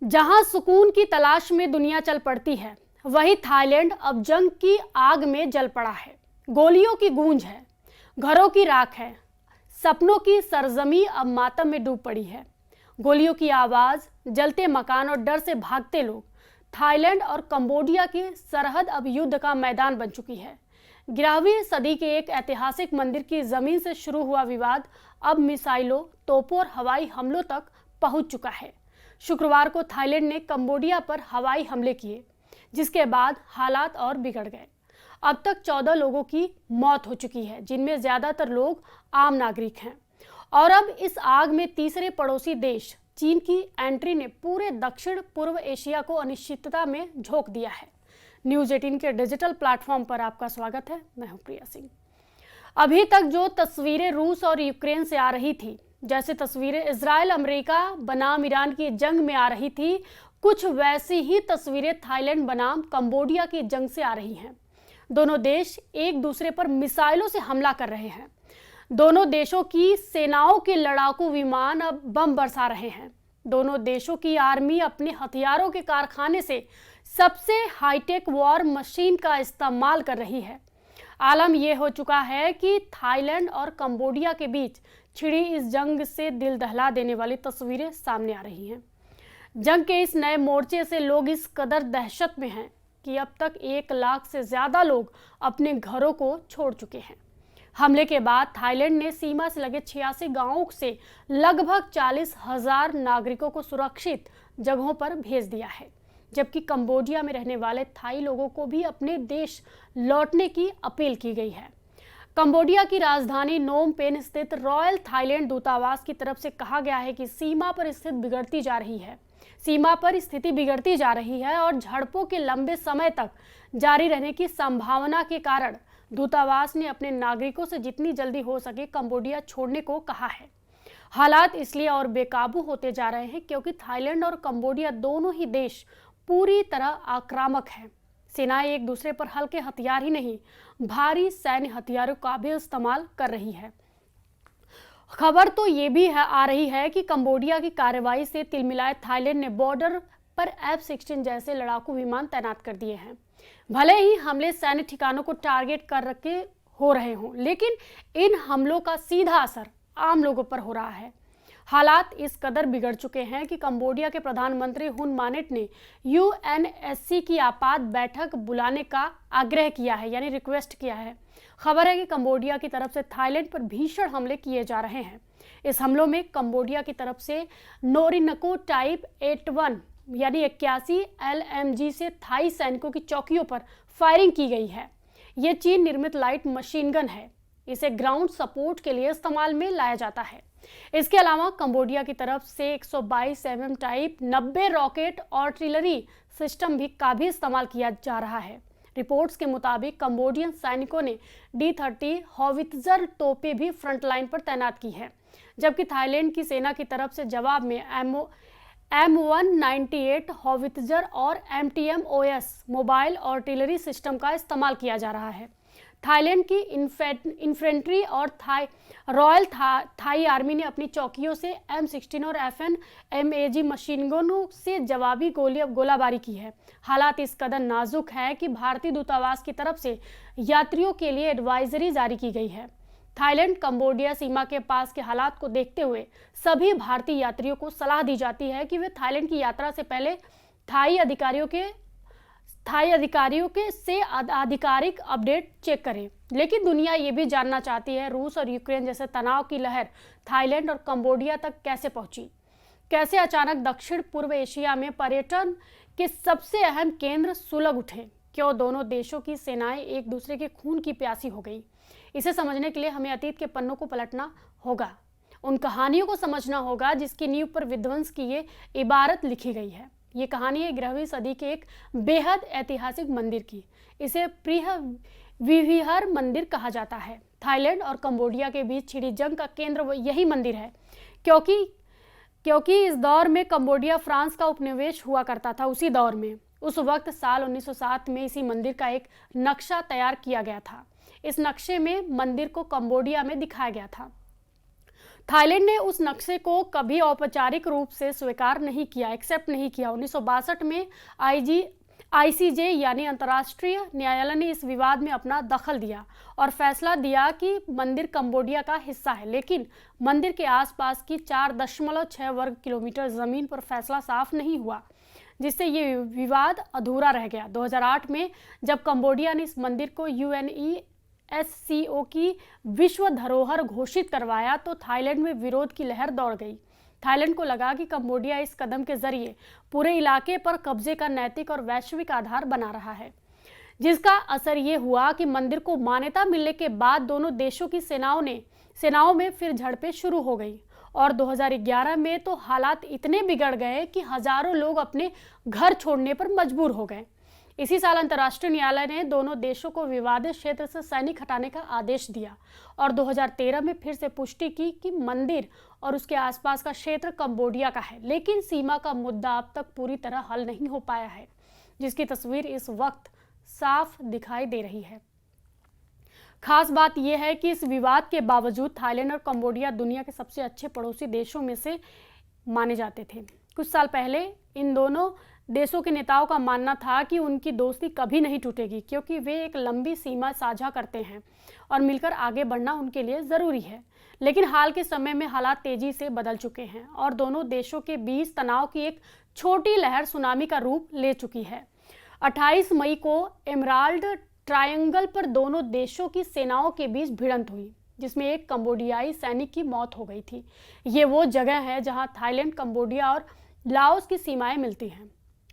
जहां सुकून की तलाश में दुनिया चल पड़ती है, वही थाईलैंड अब जंग की आग में जल पड़ा है। गोलियों की गूंज है, घरों की राख है, सपनों की सरजमी अब मातम में डूब पड़ी है। गोलियों की आवाज, जलते मकान और डर से भागते लोग। थाईलैंड और कंबोडिया की सरहद अब युद्ध का मैदान बन चुकी है। 11वीं सदी के एक ऐतिहासिक मंदिर की जमीन से शुरू हुआ विवाद अब मिसाइलों, तोपों और हवाई हमलों तक पहुंच चुका है। शुक्रवार को थाईलैंड ने कंबोडिया पर हवाई हमले किए, जिसके बाद हालात और बिगड़ गए। अब तक 14 लोगों की मौत हो चुकी है, जिनमें ज्यादातर लोग आम नागरिक हैं। और अब इस आग में तीसरे पड़ोसी देश चीन की एंट्री ने पूरे दक्षिण पूर्व एशिया को अनिश्चितता में झोंक दिया है। न्यूज़ 18 के डिजिटल प्लेटफॉर्म पर आपका स्वागत है। मैं हूं प्रिया सिंह। अभी तक जो तस्वीरें रूस और यूक्रेन से आ रही थी, जैसे तस्वीरें इजराइल अमेरिका बनाम ईरान की जंग में आ रही थी, कुछ वैसी ही तस्वीरें थाईलैंड बनाम कंबोडिया की जंग से आ रही हैं। दोनों देश एक दूसरे पर मिसाइलों से हमला कर रहे हैं। दोनों देशों की सेनाओं के लड़ाकू विमान अब बम बरसा रहे हैं। दोनों देशों की आर्मी अपने हथियारों के कारखाने से सबसे हाईटेक वॉर मशीन का इस्तेमाल कर रही है। आलम यह हो चुका है कि थाईलैंड और कंबोडिया के बीच छिड़ी इस जंग से दिल दहला देने वाली तस्वीरें सामने आ रही हैं। जंग के इस नए मोर्चे से लोग इस कदर दहशत में हैं कि अब तक 1 लाख से ज्यादा लोग अपने घरों को छोड़ चुके हैं। हमले के बाद थाईलैंड ने सीमा से लगे 86 गांवों से लगभग 40,000 नागरिकों को सुरक्षित जगहों पर भेज दिया है, जबकि कंबोडिया में रहने वाले थाई लोगों को भी अपने देश लौटने की अपील की गई है। कंबोडिया की राजधानी नोम पेन स्थित रॉयल थाईलैंड दूतावास की तरफ से कहा गया है कि सीमा पर स्थिति बिगड़ती जा रही है और झड़पों के लंबे समय तक जारी रहने की संभावना के कारण दूतावास ने अपने नागरिकों से जितनी जल्दी हो सके कंबोडिया छोड़ने को कहा है। हालात इसलिए और बेकाबू होते जा रहे हैं क्योंकि थाईलैंड और कंबोडिया दोनों ही देश पूरी तरह आक्रामक हैं। सेनाएं एक दूसरे पर हल्के हथियार ही नहीं, भारी सैन्य हथियारों का भी इस्तेमाल कर रही है। खबर तो ये भी आ रही है कि कंबोडिया की कार्रवाई से तिलमिलाए थाईलैंड ने बॉर्डर पर F-16 जैसे लड़ाकू विमान तैनात कर दिए हैं। भले ही हमले सैन्य ठिकानों को टारगेट कर रखे हो रहे हों, लेकिन इन हमलों का सीधा असर आम लोगों पर हो रहा है। हालात इस कदर बिगड़ चुके हैं कि कंबोडिया के प्रधानमंत्री हुन मानेट ने UNSC की आपात बैठक बुलाने का आग्रह किया है, यानी रिक्वेस्ट किया है। खबर है कि कंबोडिया की तरफ से थाईलैंड पर भीषण हमले किए जा रहे हैं। इस हमलों में कंबोडिया की तरफ से नोरिनको टाइप 81 यानी 81 LMG से थाई सैनिकों की चौकियों पर फायरिंग की गई है। ये चीन निर्मित लाइट मशीन गन है। इसे ग्राउंड सपोर्ट के लिए इस्तेमाल में लाया जाता है। इसके अलावा कंबोडिया की तरफ से 122 mm type 90 rocket artillery system का भी इस्तेमाल किया जा रहा है। रिपोर्ट्स के मुताबिक कंबोडियन सैनिकों ने D-30 हॉवित्जर तोपें भी फ्रंट लाइन पर तैनात की है, जबकि थाईलैंड की सेना की तरफ से जवाब में M198 हॉवित्जर और MTMOS मोबाइल आर्टिलरी सिस्टम का इस्तेमाल किया जा रहा है। थाईलैंड की इन्फेंट्री और रॉयल थाई आर्मी ने अपनी चौकियों से M16 और FN MAG मशीन गनों से जवाबी गोलाबारी की है। हालात इस कदर नाजुक है कि भारतीय दूतावास की तरफ से यात्रियों के लिए एडवाइजरी जारी की गई है। थाईलैंड कंबोडिया सीमा के पास के हालात को देखते हुए सभी भारतीय यात्रियों को सलाह दी जाती है कि वे थाईलैंड की यात्रा से पहले थाई अधिकारियों से आधिकारिक अपडेट चेक करें। लेकिन दुनिया ये भी जानना चाहती है, रूस और यूक्रेन जैसे तनाव की लहर थाईलैंड और कंबोडिया तक कैसे पहुंची? कैसे अचानक दक्षिण पूर्व एशिया में पर्यटन के सबसे अहम केंद्र सुलग उठे? क्यों दोनों देशों की सेनाएं एक दूसरे के खून की प्यासी हो गई? इसे समझने के लिए हमें अतीत के पन्नों को पलटना होगा, उन कहानियों को समझना होगा जिसकी नींव पर विध्वंस की ये इबारत लिखी गई है। ये कहानी है 11वीं सदी के एक बेहद ऐतिहासिक मंदिर की। इसे प्रिहविहर मंदिर कहा जाता है। थाईलैंड और कंबोडिया के बीच छिड़ी जंग का केंद्र यही मंदिर है, क्योंकि इस दौर में कंबोडिया फ्रांस का उपनिवेश हुआ करता था। उसी दौर में उस वक्त साल 1907 में इसी मंदिर का एक नक्शा तैयार किया गया था। इस नक्शे में मंदिर को कंबोडिया में दिखाया गया था। थाईलैंड ने उस नक्शे को कभी औपचारिक रूप से स्वीकार नहीं किया, एक्सेप्ट नहीं किया। 1962 में आईसीजे यानी अंतर्राष्ट्रीय न्यायालय ने इस विवाद में अपना दखल दिया और फैसला दिया कि मंदिर कंबोडिया का हिस्सा है, लेकिन मंदिर के आसपास की 4.6 वर्ग किलोमीटर जमीन पर फैसला साफ नहीं हुआ, जिससे ये विवाद अधूरा रह गया। 2008 में जब कंबोडिया ने इस मंदिर को यूएनईएससीओ की विश्व धरोहर घोषित करवाया तो थाईलैंड में विरोध की लहर दौड़ गई। थाईलैंड को लगा कि कंबोडिया इस कदम के जरिए पूरे इलाके पर कब्जे का नैतिक और वैश्विक आधार बना रहा है, जिसका असर ये हुआ कि मंदिर को मान्यता मिलने के बाद दोनों देशों की सेनाओं में फिर झड़पें शुरू हो गई और 2011 में तो हालात इतने बिगड़ गए कि हजारों लोग अपने घर छोड़ने पर मजबूर हो गए। इसी साल अंतर्राष्ट्रीय न्यायालय ने दोनों देशों को विवादित क्षेत्र से सैनिक हटाने का आदेश दिया और 2013 में फिर से पुष्टि की कि मंदिर और उसके आसपास का क्षेत्र कंबोडिया का है, लेकिन सीमा का मुद्दा अब तक पूरी तरह हल नहीं हो पाया है, जिसकी तस्वीर इस वक्त साफ दिखाई दे रही है। खास बात यह है कि इस विवाद के बावजूद थाईलैंड और कंबोडिया दुनिया के सबसे अच्छे पड़ोसी देशों में से माने जाते थे। कुछ साल पहले इन दोनों देशों के नेताओं का मानना था कि उनकी दोस्ती कभी नहीं टूटेगी, क्योंकि वे एक लंबी सीमा साझा करते हैं और मिलकर आगे बढ़ना उनके लिए ज़रूरी है। लेकिन हाल के समय में हालात तेजी से बदल चुके हैं और दोनों देशों के बीच तनाव की एक छोटी लहर सुनामी का रूप ले चुकी है। 28 मई को एमराल्ड ट्रायंगल पर दोनों देशों की सेनाओं के बीच भिड़ंत हुई, जिसमें एक कंबोडियाई सैनिक की मौत हो गई थी। ये वो जगह है जहां थाईलैंड, कंबोडिया और लाओस की सीमाएं मिलती हैं।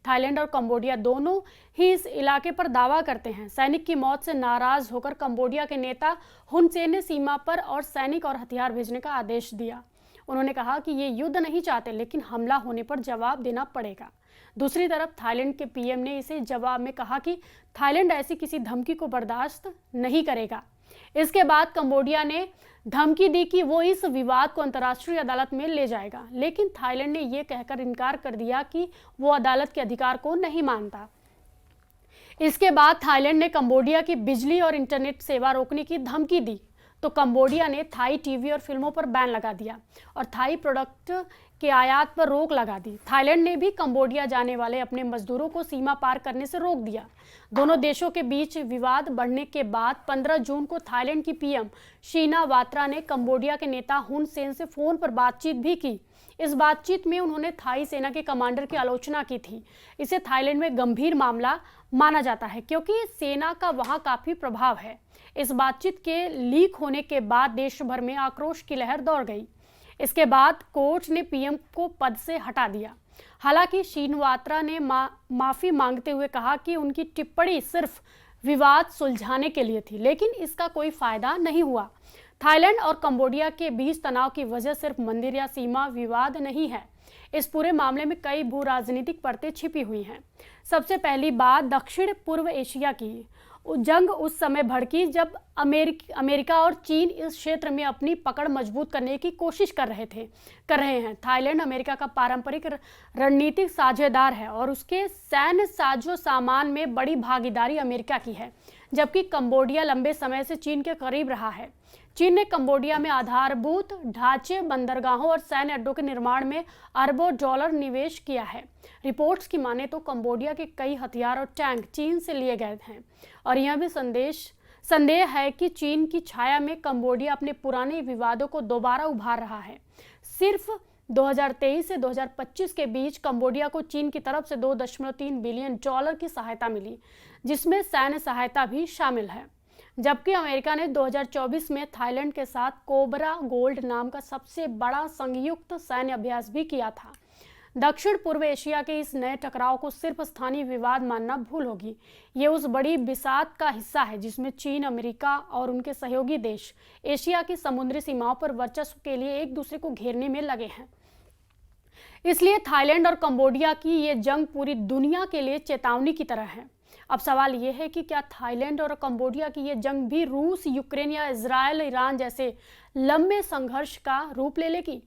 थाईलैंड और कंबोडिया दोनों ही इस इलाके पर दावा करते हैं। सैनिक की मौत से नाराज होकर कंबोडिया के नेता हुन सेन ने सीमा पर और सैनिक और हथियार भेजने का आदेश दिया। उन्होंने कहा कि ये युद्ध नहीं चाहते, लेकिन हमला होने पर जवाब देना पड़ेगा। दूसरी तरफ थाईलैंड के पीएम ने इसे जवाब में कहा कि थाईलैंड ऐसी किसी धमकी को बर्दाश्त नहीं करेगा। इसके बाद कंबोडिया ने धमकी दी कि वो इस विवाद को अंतर्राष्ट्रीय अदालत में ले जाएगा, लेकिन थाईलैंड ने यह कहकर इनकार कर दिया कि वो अदालत के अधिकार को नहीं मानता। इसके बाद थाईलैंड ने कंबोडिया की बिजली और इंटरनेट सेवा रोकने की धमकी दी, तो कंबोडिया ने थाई टीवी और फिल्मों पर बैन लगा दिया और थाई प्रोडक्ट के आयात पर रोक लगा दी। थाईलैंड ने भी कंबोडिया जाने वाले अपने मजदूरों को सीमा पार करने से रोक दिया। दोनों देशों के बीच विवाद बढ़ने के बाद 15 जून को थाईलैंड की पीएम शिनावात्रा ने कंबोडिया के नेता हुन सेन से फोन पर बातचीत भी की। इस बातचीत में उन्होंने थाई सेना के कमांडर की आलोचना की थी। इसे थाईलैंड में गंभीर मामला माना जाता है, क्योंकि सेना का वहां काफी प्रभाव है। इस बातचीत के लीक होने के बाद देश भर में आक्रोश की लहर दौड़ गई। इसके बाद कोर्ट ने पीएम को पद से हटा दिया। हालांकि शिनावात्रा ने माफी मांगते हुए कहा कि उनकी टिप्पणी सिर्फ विवाद सुलझाने के लिए थी, लेकिन इसका कोई फायदा नहीं हुआ। थाईलैंड और कंबोडिया के बीच तनाव की वजह सिर्फ मंदिर या सीमा विवाद नहीं है। इस पूरे मामले में कई भू राजनीतिक परतें छिपी हुई हैं। सबसे पहली बात दक्षिण पूर्व एशिया की जंग उस समय भड़की जब अमेरिका और चीन इस क्षेत्र में अपनी पकड़ मजबूत करने की कोशिश कर रहे हैं। थाईलैंड अमेरिका का पारंपरिक रणनीतिक साझेदार है और उसके सैन्य साजो सामान में बड़ी भागीदारी अमेरिका की है, जबकि कंबोडिया लंबे समय से चीन के करीब रहा है। चीन ने कंबोडिया में आधारभूत ढांचे, बंदरगाहों और सैन्य अड्डों के निर्माण में अरबों डॉलर निवेश किया है। रिपोर्ट्स की माने तो कंबोडिया के कई हथियार और टैंक चीन से लिए गए हैं और यह भी संदेह है कि चीन की छाया में कंबोडिया अपने पुराने विवादों को दोबारा उभार रहा है। सिर्फ 2023 से 2025 के बीच कंबोडिया को चीन की तरफ से $2.3 बिलियन की सहायता मिली, जिसमें सैन्य सहायता भी शामिल है। जबकि अमेरिका ने 2024 में थाईलैंड के साथ कोबरा गोल्ड नाम का सबसे बड़ा संयुक्त सैन्य अभ्यास भी किया था। दक्षिण पूर्व एशिया के इस नए टकराव को सिर्फ स्थानीय विवाद मानना भूल होगी। ये उस बड़ी बिसात का हिस्सा है जिसमें चीन, अमेरिका और उनके सहयोगी देश एशिया की समुद्री सीमाओं पर वर्चस्व के लिए एक दूसरे को घेरने में लगे हैं। इसलिए थाईलैंड और कंबोडिया की ये जंग पूरी दुनिया के लिए चेतावनी की तरह है। अब सवाल यह है कि क्या थाईलैंड और कंबोडिया की ये जंग भी रूस, यूक्रेन या इजराइल, ईरान जैसे लंबे संघर्ष का रूप ले लेगी?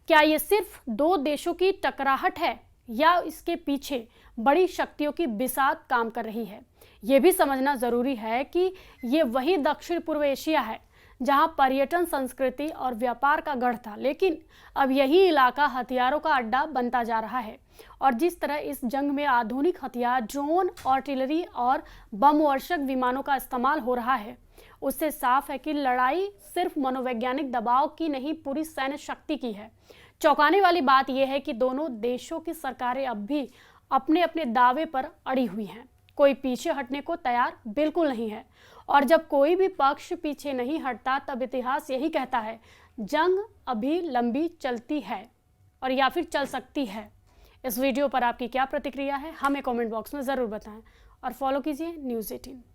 क्या ये सिर्फ दो देशों की टकराहट है या इसके पीछे बड़ी शक्तियों की बिसात काम कर रही है? ये भी समझना जरूरी है कि ये वही दक्षिण पूर्व एशिया है जहां पर्यटन, संस्कृति और व्यापार का गढ़ था, लेकिन अब यही इलाका हथियारों का अड्डा बनता जा रहा है। और जिस तरह इस जंग में आधुनिक हथियार, ड्रोन, आर्टिलरी और बम वर्षक विमानों का इस्तेमाल हो रहा है, उससे साफ है कि लड़ाई सिर्फ मनोवैज्ञानिक दबाव की नहीं, पूरी सैन्य शक्ति की है। चौंकाने वाली बात यह है कि दोनों देशों की सरकारें अब भी अपने अपने दावे पर अड़ी हुई हैं। कोई पीछे हटने को तैयार बिल्कुल नहीं है। और जब कोई भी पक्ष पीछे नहीं हटता, तब इतिहास यही कहता है, जंग अभी लंबी चलती है और या फिर चल सकती है। इस वीडियो पर आपकी क्या प्रतिक्रिया है, हमें कमेंट बॉक्स में ज़रूर बताएं और फॉलो कीजिए न्यूज़ 18।